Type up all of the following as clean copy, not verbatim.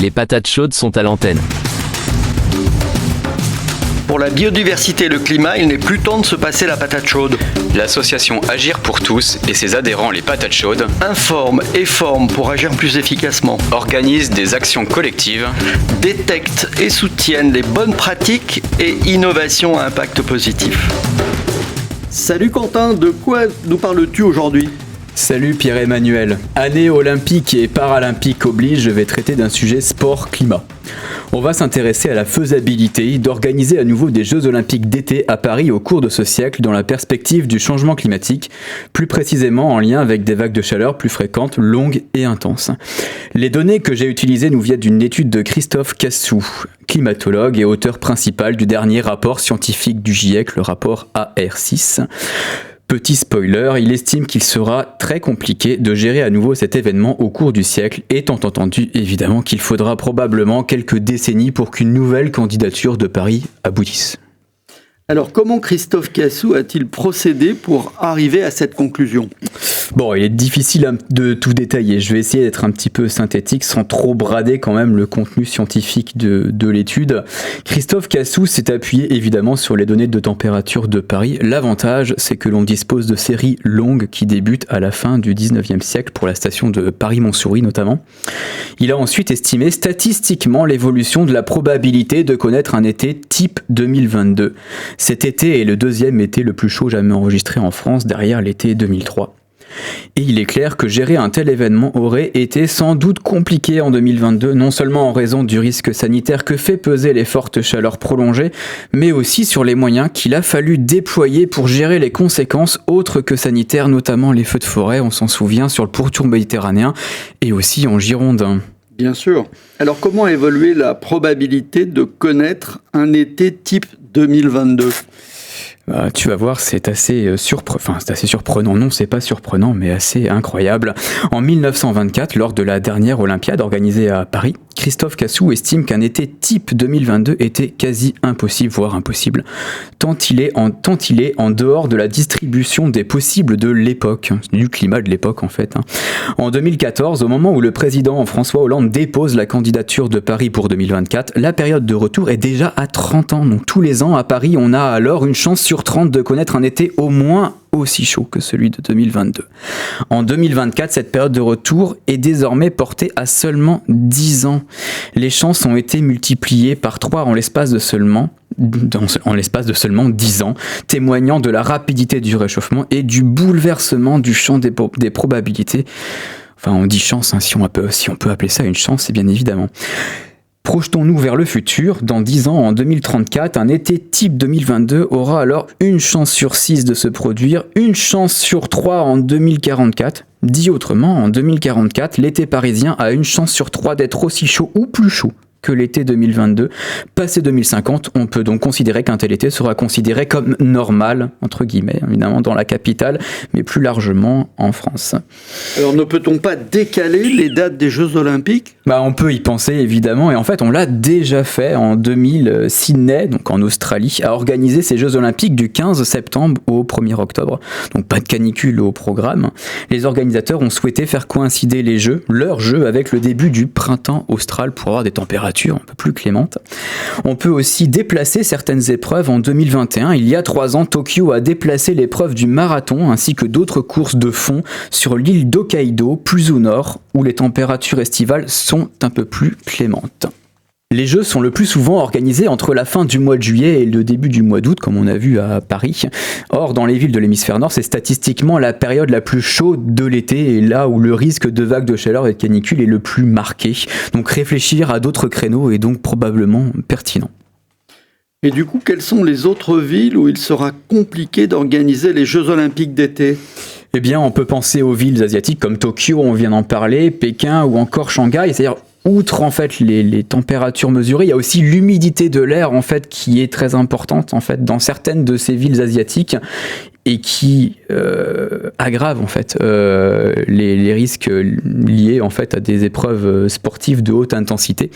Les patates chaudes sont à l'antenne. Pour la biodiversité et le climat, il n'est plus temps de se passer la patate chaude. L'association Agir pour tous et ses adhérents les patates chaudes Informe et forme pour agir plus efficacement. organisent des actions collectives. Détecte et soutiennent les bonnes pratiques et innovations à impact positif. Salut Quentin, de quoi nous parles-tu aujourd'hui ? Salut Pierre-Emmanuel. Année olympique et paralympique oblige, je vais traiter d'un sujet sport-climat. On va s'intéresser à la faisabilité d'organiser à nouveau des Jeux olympiques d'été à Paris au cours de ce siècle dans la perspective du changement climatique, plus précisément en lien avec des vagues de chaleur plus fréquentes, longues et intenses. Les données que j'ai utilisées nous viennent d'une étude de Christophe Cassou, climatologue et auteur principal du dernier rapport scientifique du GIEC, le rapport AR6. Petit spoiler, il estime qu'il sera très compliqué de gérer à nouveau cet événement au cours du siècle, étant entendu évidemment qu'il faudra probablement quelques décennies pour qu'une nouvelle candidature de Paris aboutisse. Alors comment Christophe Cassou a-t-il procédé pour arriver à cette conclusion ? Bon, il est difficile de tout détailler. Je vais essayer d'être un petit peu synthétique sans trop brader quand même le contenu scientifique de l'étude. Christophe Cassou s'est appuyé évidemment sur les données de température de Paris. L'avantage, c'est que l'on dispose de séries longues qui débutent à la fin du 19e siècle pour la station de Paris-Montsouris notamment. Il a ensuite estimé statistiquement l'évolution de la probabilité de connaître un été type 2022. Cet été est le deuxième été le plus chaud jamais enregistré en France derrière l'été 2003. Et il est clair que gérer un tel événement aurait été sans doute compliqué en 2022, non seulement en raison du risque sanitaire que fait peser les fortes chaleurs prolongées, mais aussi sur les moyens qu'il a fallu déployer pour gérer les conséquences autres que sanitaires, notamment les feux de forêt, on s'en souvient, sur le pourtour méditerranéen et aussi en Gironde. Bien sûr. Alors comment évoluer la probabilité de connaître un été type 2022 ? Tu vas voir, c'est assez surprenant. Non, c'est pas surprenant, mais assez incroyable. En 1924, lors de la dernière Olympiade organisée à Paris, Christophe Cassou estime qu'un été type 2022 était quasi impossible, voire impossible, tant il est en dehors de la distribution des possibles de l'époque, du climat de l'époque en fait. En 2014, au moment où le président François Hollande dépose la candidature de Paris pour 2024, la période de retour est déjà à 30 ans. Donc tous les ans à Paris, on a alors une chance sur 30 de connaître un été au moins aussi chaud que celui de 2022. En 2024, cette période de retour est désormais portée à seulement 10 ans. Les chances ont été multipliées par 3 en l'espace de seulement 10 ans, témoignant de la rapidité du réchauffement et du bouleversement du champ des probabilités. Enfin, on dit chance, si on peut appeler ça une chance, c'est bien évidemment. Projetons-nous vers le futur. Dans 10 ans, en 2034, un été type 2022 aura alors une chance sur 6 de se produire, une chance sur 3 en 2044. Dit autrement, en 2044, l'été parisien a une chance sur 3 d'être aussi chaud ou plus chaud que l'été 2022. Passé 2050, on peut donc considérer qu'un tel été sera considéré comme normal, entre guillemets, évidemment dans la capitale, mais plus largement en France. Alors ne peut-on pas décaler les dates des Jeux Olympiques ? On peut y penser évidemment, et en fait on l'a déjà fait en 2000. Sydney, donc en Australie, a organisé ces Jeux Olympiques du 15 septembre au 1er octobre, donc pas de canicule au programme. Les organisateurs ont souhaité faire coïncider leurs Jeux avec le début du printemps austral pour avoir des températures un peu plus clémente. On peut aussi déplacer certaines épreuves en 2021. Il y a 3 ans, Tokyo a déplacé l'épreuve du marathon ainsi que d'autres courses de fond sur l'île d'Hokkaido, plus au nord, où les températures estivales sont un peu plus clémentes. Les Jeux sont le plus souvent organisés entre la fin du mois de juillet et le début du mois d'août, comme on a vu à Paris. Or, dans les villes de l'hémisphère nord, c'est statistiquement la période la plus chaude de l'été et là où le risque de vagues de chaleur et de canicule est le plus marqué. Donc réfléchir à d'autres créneaux est donc probablement pertinent. Et du coup, quelles sont les autres villes où il sera compliqué d'organiser les Jeux Olympiques d'été ? Eh bien, on peut penser aux villes asiatiques comme Tokyo, on vient d'en parler, Pékin ou encore Shanghai, c'est-à-dire outre en fait les températures mesurées, il y a aussi l'humidité de l'air en fait qui est très importante en fait dans certaines de ces villes asiatiques. et qui aggrave en fait les risques liés en fait à des épreuves sportives de haute intensité.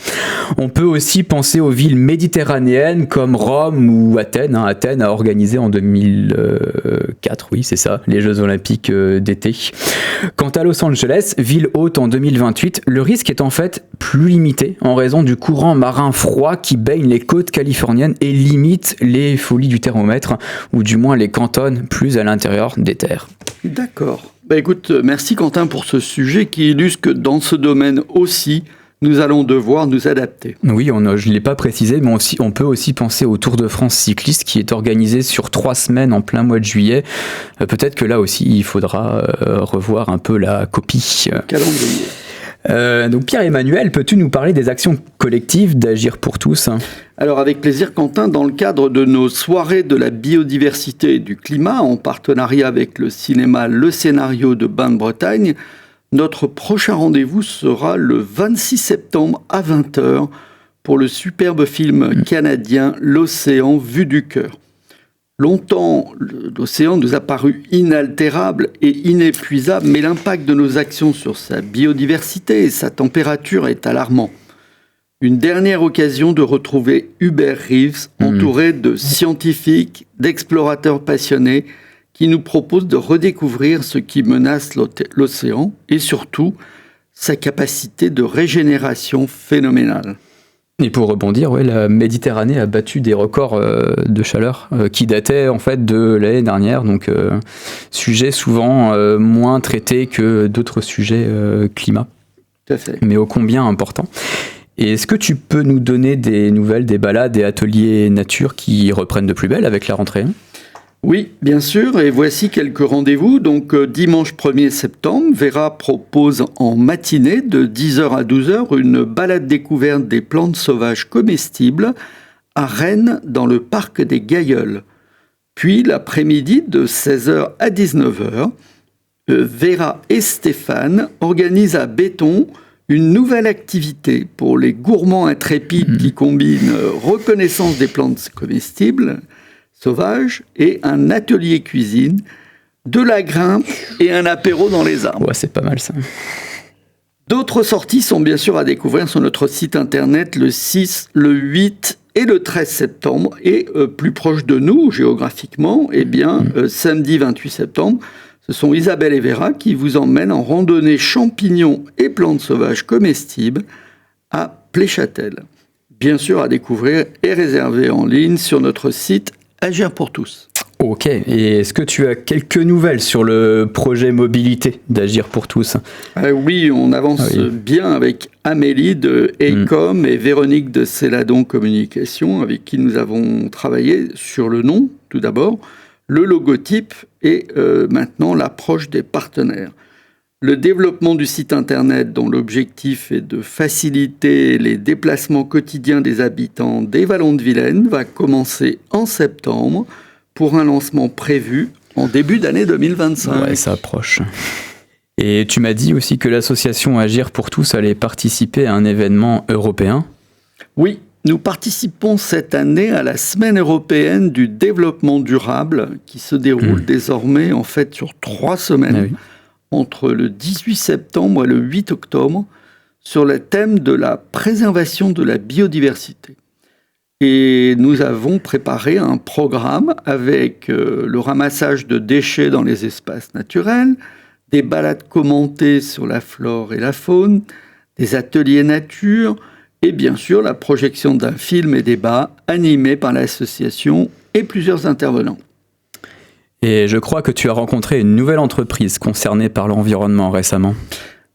On peut aussi penser aux villes méditerranéennes comme Rome ou Athènes. Athènes a organisé en 2004, oui c'est ça, les Jeux Olympiques d'été. Quant à Los Angeles, ville haute en 2028, le risque est en fait plus limité en raison du courant marin froid qui baigne les côtes californiennes et limite les folies du thermomètre, ou du moins les cantonne plus à l'intérieur des terres. D'accord. Écoute, merci Quentin pour ce sujet qui illustre que dans ce domaine aussi, nous allons devoir nous adapter. Oui, je ne l'ai pas précisé, mais on peut aussi penser au Tour de France cycliste qui est organisé sur 3 semaines en plein mois de juillet. Peut-être que là aussi, il faudra revoir un peu la copie. Calendrier. Donc Pierre-Emmanuel, peux-tu nous parler des actions collectives d'Agir pour tous ? Alors avec plaisir Quentin, dans le cadre de nos soirées de la biodiversité et du climat, en partenariat avec le cinéma Le Scénario de Bain-de-Bretagne, notre prochain rendez-vous sera le 26 septembre à 20h pour le superbe film canadien L'Océan vu du cœur. Longtemps, l'océan nous a paru inaltérable et inépuisable, mais l'impact de nos actions sur sa biodiversité et sa température est alarmant. Une dernière occasion de retrouver Hubert Reeves, entouré de scientifiques, d'explorateurs passionnés, qui nous propose de redécouvrir ce qui menace l'océan et surtout sa capacité de régénération phénoménale. Et pour rebondir, la Méditerranée a battu des records de chaleur qui dataient en fait de l'année dernière, donc sujet souvent moins traité que d'autres sujets climat, tout à fait. Mais ô combien important. Et est-ce que tu peux nous donner des nouvelles, des balades et ateliers nature qui reprennent de plus belle avec la rentrée ? Oui, bien sûr, et voici quelques rendez-vous. Donc dimanche 1er septembre, Vera propose en matinée de 10h à 12h une balade découverte des plantes sauvages comestibles à Rennes dans le parc des Gailleuls. Puis l'après-midi de 16h à 19h, Vera et Stéphane organisent à Béton une nouvelle activité pour les gourmands intrépides qui combinent reconnaissance des plantes comestibles sauvages et un atelier cuisine, de la grimpe et un apéro dans les arbres. Ouais, c'est pas mal ça. D'autres sorties sont bien sûr à découvrir sur notre site internet le 6, le 8 et le 13 septembre. Et plus proche de nous, géographiquement, samedi 28 septembre, ce sont Isabelle et Vera qui vous emmènent en randonnée champignons et plantes sauvages comestibles à Pléchâtel. Bien sûr à découvrir et réserver en ligne sur notre site Agir pour tous. Ok, et est-ce que tu as quelques nouvelles sur le projet mobilité d'Agir pour tous ? Oui, on avance bien avec Amélie de Ecom et Véronique de Céladon Communication, avec qui nous avons travaillé sur le nom, tout d'abord, le logotype et maintenant l'approche des partenaires. Le développement du site internet, dont l'objectif est de faciliter les déplacements quotidiens des habitants des Vallons de Vilaine, va commencer en septembre pour un lancement prévu en début d'année 2025. Ouais, ça approche. Et tu m'as dit aussi que l'association Agir pour tous allait participer à un événement européen ? Oui, nous participons cette année à la Semaine européenne du développement durable qui se déroule désormais en fait sur 3 semaines. Entre le 18 septembre et le 8 octobre, sur le thème de la préservation de la biodiversité. Et nous avons préparé un programme avec le ramassage de déchets dans les espaces naturels, des balades commentées sur la flore et la faune, des ateliers nature, et bien sûr la projection d'un film et débat animé par l'association et plusieurs intervenants. Et je crois que tu as rencontré une nouvelle entreprise concernée par l'environnement récemment.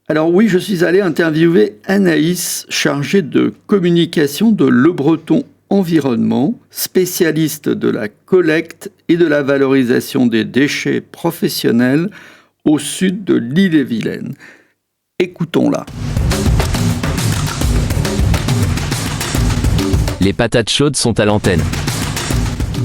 Alors oui, je suis allé interviewer Anaïs, chargée de communication de Le Breton Environnement, spécialiste de la collecte et de la valorisation des déchets professionnels au sud de l'Ille-et-Vilaine. Écoutons-la. Les patates chaudes sont à l'antenne.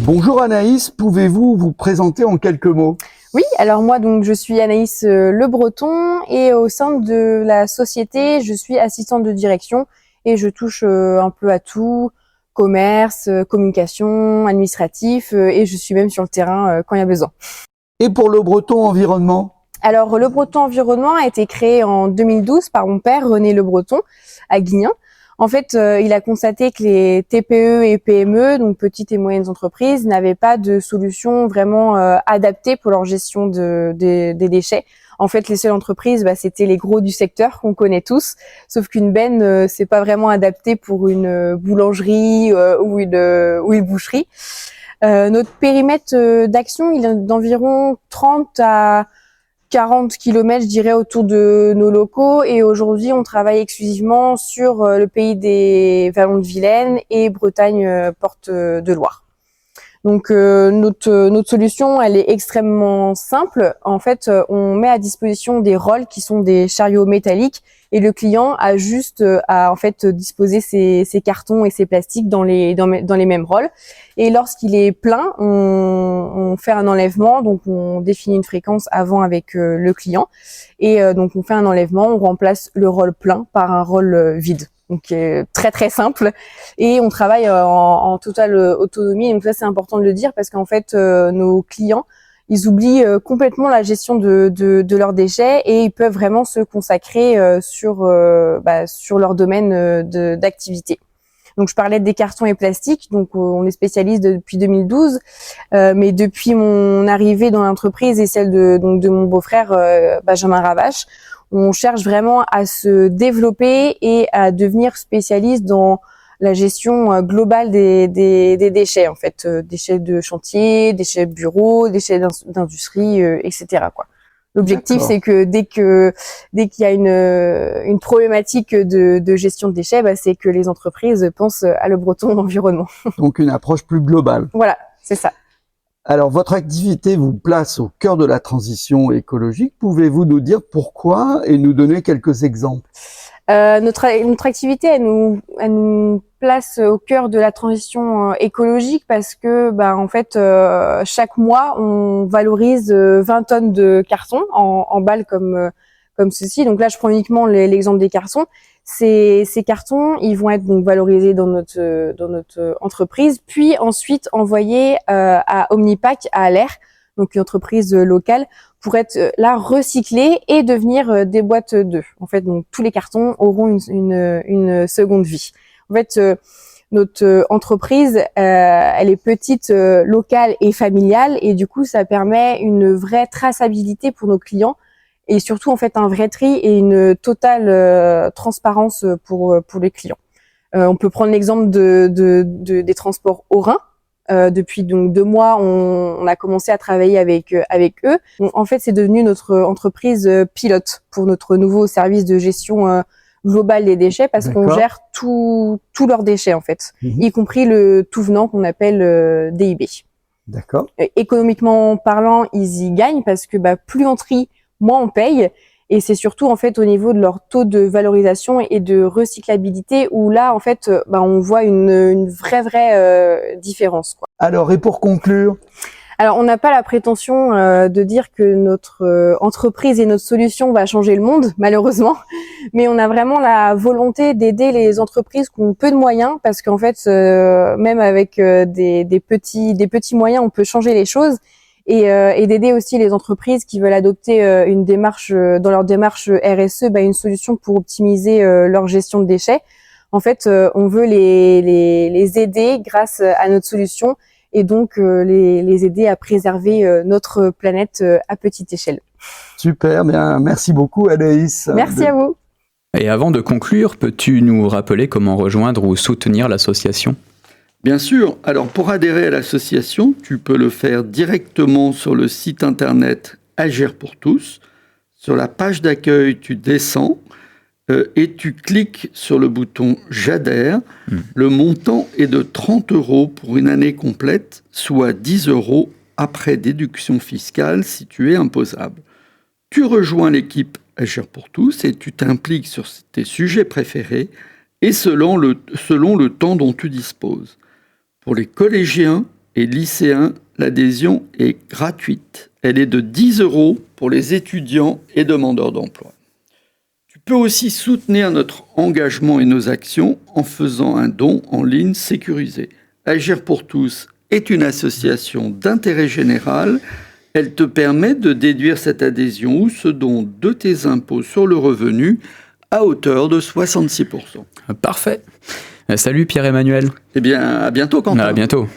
Bonjour Anaïs, pouvez-vous vous présenter en quelques mots ? Oui, alors moi donc je suis Anaïs Le Breton et au sein de la société, je suis assistante de direction et je touche un peu à tout, commerce, communication, administratif et je suis même sur le terrain quand il y a besoin. Et pour le Breton Environnement? Alors, le Breton Environnement a été créé en 2012 par mon père, René Le Breton, à Guignan. En fait, il a constaté que les TPE et PME, donc petites et moyennes entreprises, n'avaient pas de solution vraiment adaptée pour leur gestion des déchets. En fait, les seules entreprises, c'était les gros du secteur qu'on connaît tous, sauf qu'une benne, c'est pas vraiment adapté pour une boulangerie ou une boucherie. Notre périmètre d'action, il est d'environ 30 à 40 kilomètres, je dirais, autour de nos locaux. Et aujourd'hui, on travaille exclusivement sur le pays des Vallons de Vilaine et Bretagne, Porte de Loire. Donc, notre solution, elle est extrêmement simple. En fait, on met à disposition des rôles qui sont des chariots métalliques et le client a juste à en fait disposer ses cartons et ses plastiques dans les mêmes rôles. Et lorsqu'il est plein, on fait un enlèvement, donc on définit une fréquence avant avec le client et donc on fait un enlèvement, on remplace le rôle plein par un rôle vide. Donc très très simple et on travaille en totale autonomie. Donc ça c'est important de le dire parce qu'en fait nos clients ils oublient complètement la gestion de leurs déchets et ils peuvent vraiment se consacrer sur leur domaine d'activité. Donc je parlais des cartons et plastiques, donc on est spécialiste depuis 2012, mais depuis mon arrivée dans l'entreprise et celle de mon beau-frère Benjamin Ravache, on cherche vraiment à se développer et à devenir spécialiste dans la gestion globale des déchets, en fait, déchets de chantier, déchets de bureau, déchets d'industrie, etc., quoi. L'objectif, c'est que dès qu'il y a une problématique de gestion de déchets, c'est que les entreprises pensent à Le Breton Environnement. Donc une approche plus globale. Voilà, c'est ça. Alors, votre activité vous place au cœur de la transition écologique. Pouvez-vous nous dire pourquoi et nous donner quelques exemples? Notre activité, elle nous place au cœur de la transition écologique parce que, en fait, chaque mois, on valorise 20 tonnes de carton en balles comme ceci. Donc là, je prends uniquement l'exemple des cartons. Ces cartons, ils vont être donc valorisés dans notre entreprise, puis ensuite envoyés à Omnipack à Aller, donc une entreprise locale, pour être là recyclés et devenir des boîtes d'œufs. En fait, donc tous les cartons auront une seconde vie. En fait, notre entreprise, elle est petite, locale et familiale, et du coup, ça permet une vraie traçabilité pour nos clients. Et surtout, en fait, un vrai tri et une totale transparence pour les clients. On peut prendre l'exemple des transports au Rhin. Depuis donc 2 mois, on a commencé à travailler avec eux. Donc, en fait, c'est devenu notre entreprise pilote pour notre nouveau service de gestion globale des déchets parce qu'on gère tous leurs déchets, en fait, y compris le tout venant qu'on appelle DIB. D'accord. Économiquement parlant, ils y gagnent parce que plus on trie, moins on paye, et c'est surtout en fait au niveau de leur taux de valorisation et de recyclabilité où là en fait on voit une vraie différence, quoi. Alors, et pour conclure? Alors, on n'a pas la prétention de dire que notre entreprise et notre solution va changer le monde, malheureusement, mais on a vraiment la volonté d'aider les entreprises qui ont peu de moyens, parce qu'en fait, même avec des petits moyens, on peut changer les choses. Et d'aider aussi les entreprises qui veulent adopter une démarche dans leur démarche RSE, une solution pour optimiser leur gestion de déchets. En fait, on veut les aider grâce à notre solution et donc les aider à préserver notre planète à petite échelle. Super, bien, merci beaucoup Anaïs. Merci à vous. Et avant de conclure, peux-tu nous rappeler comment rejoindre ou soutenir l'association ? Bien sûr. Alors, pour adhérer à l'association, tu peux le faire directement sur le site internet Agir pour tous. Sur la page d'accueil, tu descends et tu cliques sur le bouton « J'adhère ». Le montant est de 30 € pour une année complète, soit 10 € après déduction fiscale si tu es imposable. Tu rejoins l'équipe Agir pour tous et tu t'impliques sur tes sujets préférés et selon le temps dont tu disposes. Pour les collégiens et lycéens, l'adhésion est gratuite. Elle est de 10 € pour les étudiants et demandeurs d'emploi. Tu peux aussi soutenir notre engagement et nos actions en faisant un don en ligne sécurisé. Agir pour tous est une association d'intérêt général Elle te permet de déduire cette adhésion ou ce don de tes impôts sur le revenu à hauteur de 66%. Parfait. Salut Pierre-Emmanuel. Eh bien, à bientôt, Quentin. À bientôt.